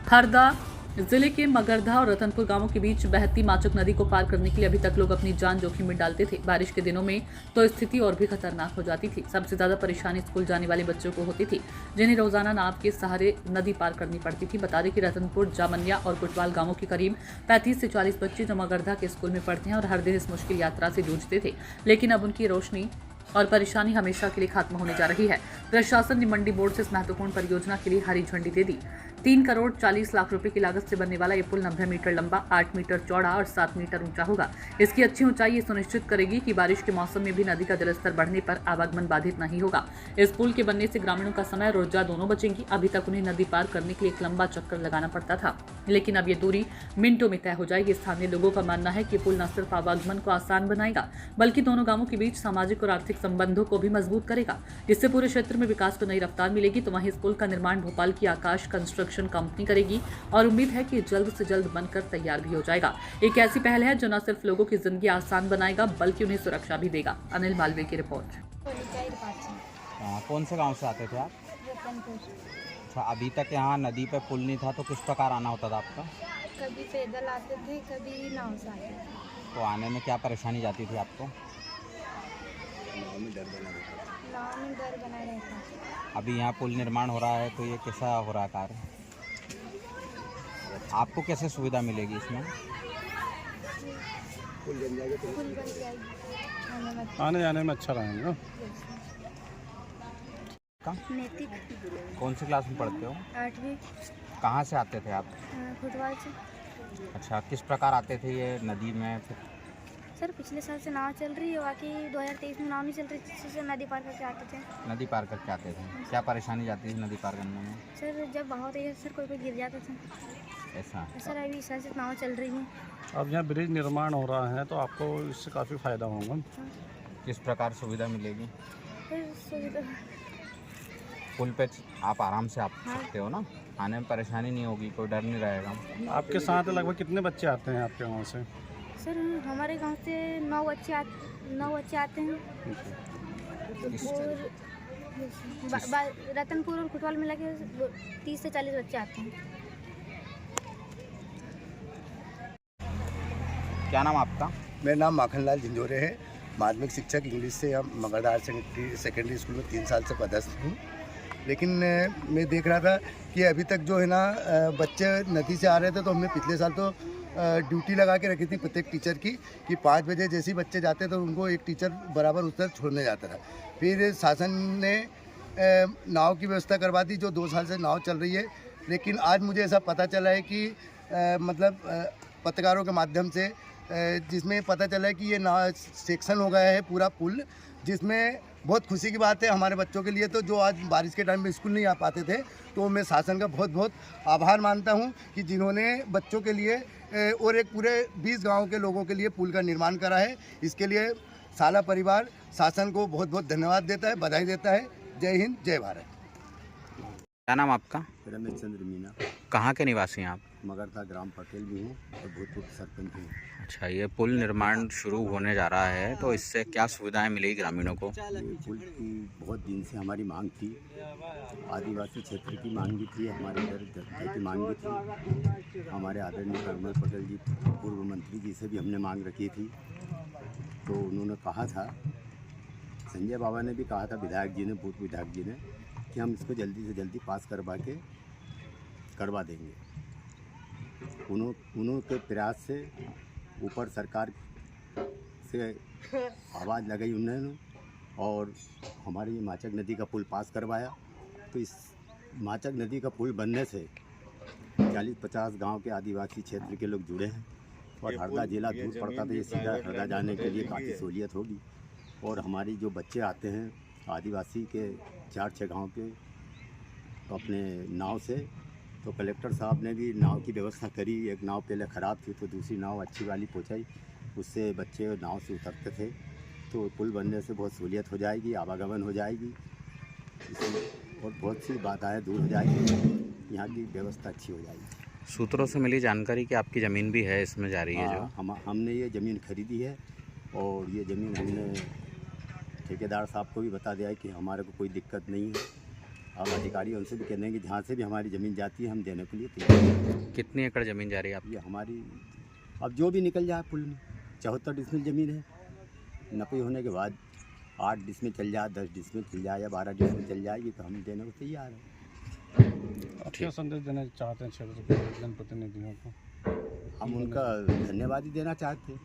हरदा जिले के मगरधा और रतनपुर गांवों के बीच बहती माचक नदी को पार करने के लिए अभी तक लोग अपनी जान जोखिम में डालते थे। बारिश के दिनों में तो स्थिति और भी खतरनाक हो जाती थी। सबसे ज्यादा परेशानी स्कूल जाने वाले बच्चों को होती थी, जिन्हें रोजाना नाव के सहारे नदी पार करनी पड़ती थी। बता दें कि रतनपुर, जामनिया और कुटवाल गांवों के करीब 35 से 40 बच्चे जो मगरधा के स्कूल में पढ़ते हैं और हर दिन इस मुश्किल यात्रा से जूझते थे, लेकिन अब उनकी रोशनी और परेशानी हमेशा के लिए खत्म होने जा रही है। प्रशासन ने मंडी बोर्ड से इस महत्वपूर्ण परियोजना के लिए हरी झंडी दे दी। 3 करोड़ 40 लाख रुपए की लागत से बनने वाला ये पुल 90 मीटर लंबा, 8 मीटर चौड़ा और 7 मीटर ऊंचा होगा। इसकी अच्छी ऊंचाई ये सुनिश्चित करेगी कि बारिश के मौसम में भी नदी का जलस्तर बढ़ने पर आवागमन बाधित नहीं होगा। इस पुल के बनने से ग्रामीणों का समय और ऊर्जा दोनों बचेंगी। अभी तक उन्हें नदी पार करने के लिए एक लंबा चक्कर लगाना पड़ता था, लेकिन अब ये दूरी मिनटों में तय हो जाएगी। स्थानीय लोगों का मानना है कि पुल न सिर्फ आवागमन को आसान बनाएगा, बल्कि दोनों गांवों के बीच सामाजिक और आर्थिक संबंधों को भी मजबूत करेगा, जिससे पूरे क्षेत्र में विकास को नई रफ्तार मिलेगी। तो वहीं इस पुल का निर्माण भोपाल की आकाश कंस्ट्रक्शन कंपनी करेगी और उम्मीद है कि जल्द से जल्द बनकर तैयार भी हो जाएगा। एक ऐसी पहल है जो न सिर्फ लोगों की जिंदगी आसान बनाएगा, बल्कि उन्हें सुरक्षा भी देगा। अनिल मालवीय की रिपोर्ट। कौन से गांव से आते थे आप? अच्छा, अभी तक यहाँ नदी पे पुल नहीं था तो किस प्रकार आना होता था आपका? कभी पैदल आते थे, कभी नाव से आते थे। तो आने में क्या परेशानी जाती थी आपको? नाव में डर बना रहता। अभी यहाँ पुल निर्माण हो रहा है तो ये कैसा हो रहा कार्य? आपको कैसे सुविधा मिलेगी इसमें? पुल बन जाएगी, आने जाने में अच्छा रहेगा। नैतिक कौन सी क्लास में पढ़ते हो? 8वीं। कहाँ से आते थे आप? फुटबॉल से। अच्छा, किस प्रकार आते थे ये नदी में? सर पिछले साल से नाव चल रही है, बाकी 2023 में नाव नहीं चल रही, जिससे नदी पार करके आते थे। नदी पार करके आते थे, क्या परेशानी जाती थी नदी पार करने में? सर जब बहाव तेज है सर, कोई गिर जाता था। ऐसा? सर अभी इस साल से नाव चल रही है। अब यहाँ ब्रिज निर्माण हो रहा है तो आपको इससे काफ़ी फ़ायदा होगा। किस प्रकार सुविधा मिलेगी? सर सुविधा पुल पे आप आराम से आ सकते हो ना, आने में परेशानी नहीं होगी, कोई डर नहीं रहेगा। आपके साथ लगभग कितने बच्चे आते हैं आपके गाँव से? सर हमारे गांव से 9 बच्चे आते हैं और रतनपुर और कुटवाल मिला के 30 से 40 बच्चे आते हैं। क्या नाम आपका? मेरा नाम माखनलाल झिंझोरे है। माध्यमिक शिक्षक इंग्लिश से हम मगरधा हायर सेकेंडरी स्कूल में 3 साल से पदस्थ हूँ। लेकिन मैं देख रहा था कि अभी तक जो है ना बच्चे नदी से आ रहे थे, तो हमने पिछले साल तो ड्यूटी लगा के रखी थी प्रत्येक टीचर की कि 5 बजे जैसे ही बच्चे जाते तो उनको एक टीचर बराबर उस तरफ छोड़ने जाता था। फिर शासन ने नाव की व्यवस्था करवा दी, जो 2 साल से नाव चल रही है। लेकिन आज मुझे ऐसा पता चला है कि मतलब पत्रकारों के माध्यम से जिसमें पता चला है कि ये नाव सेक्शन हो गया है पूरा पुल, जिसमें बहुत खुशी की बात है हमारे बच्चों के लिए। तो जो आज बारिश के टाइम में स्कूल नहीं आ पाते थे, तो मैं शासन का बहुत बहुत आभार मानता हूं कि जिन्होंने बच्चों के लिए और एक पूरे 20 गांव के लोगों के लिए पुल का निर्माण करा है। इसके लिए साला परिवार शासन को बहुत बहुत धन्यवाद देता है, बधाई देता है। जय हिंद, जय भारत। क्या नाम आपका? रमेश चंद्र मीना, कहाँ के निवासी हैं आप? मगरधा ग्राम पटेल भी हूँ और भूतपूर्व सरपंच हूँ। अच्छा, ये पुल निर्माण शुरू होने जा रहा है तो इससे क्या सुविधाएं मिलेगी ग्रामीणों को? पुल की बहुत दिन से हमारी मांग थी, आदिवासी क्षेत्र की मांग भी थी, हमारे इधर जनता की मांग भी थी। हमारे आदरणीय कमल पटेल जी पूर्व मंत्री जी से भी हमने मांग रखी थी। तो उन्होंने कहा था, संजय बाबा ने भी कहा था, विधायक जी ने, पूर्व विधायक जी ने, कि हम इसको जल्दी से जल्दी पास करवा देंगे। उनके प्रयास से ऊपर सरकार से आवाज़ लगाई उन्होंने और हमारी माचक नदी का पुल पास करवाया। तो इस माचक नदी का पुल बनने से 40-50 गांव के आदिवासी क्षेत्र के लोग जुड़े हैं और हरदा जिला दूर पड़ता था, ये सीधा हरदा जाने के लिए काफ़ी सहूलियत होगी। और हमारी जो बच्चे आते हैं आदिवासी के 4-6 गाँव के अपने नाव से, तो कलेक्टर साहब ने भी नाव की व्यवस्था करी। एक नाव पहले ख़राब थी तो दूसरी नाव अच्छी वाली पहुँचाई, उससे बच्चे नाव से उतरते थे। तो पुल बनने से बहुत सहूलियत हो जाएगी, आवागमन हो जाएगी, इसमें और बहुत सी बाधाएं दूर हो जाएगी, यहाँ की व्यवस्था अच्छी हो जाएगी। सूत्रों से मिली जानकारी कि आपकी ज़मीन भी है इसमें जा रही है जो? हमने ये ज़मीन खरीदी है और ये ज़मीन हमने ठेकेदार साहब को भी बता दिया है कि हमारे को कोई दिक्कत नहीं है। हम अधिकारी उनसे भी कह देंगे जहाँ से भी हमारी ज़मीन जाती है हम देने के लिए तैयार हैं। कितनी एकड़ ज़मीन जा रही है आपकी? ये हमारी अब जो भी निकल जाए पुल में 74 डिसमिल ज़मीन है। नपी होने के बाद 8 डिसमिल चल जाए, 10 डिसमिल चल जाए या 12 डिसमिल चल जाएगी तो हम देने को तैयार हैं। आप क्या संदेश देना चाहते हैं क्षेत्र के जनप्रतिनिधियों को? हम उनका धन्यवाद ही देना चाहते हैं।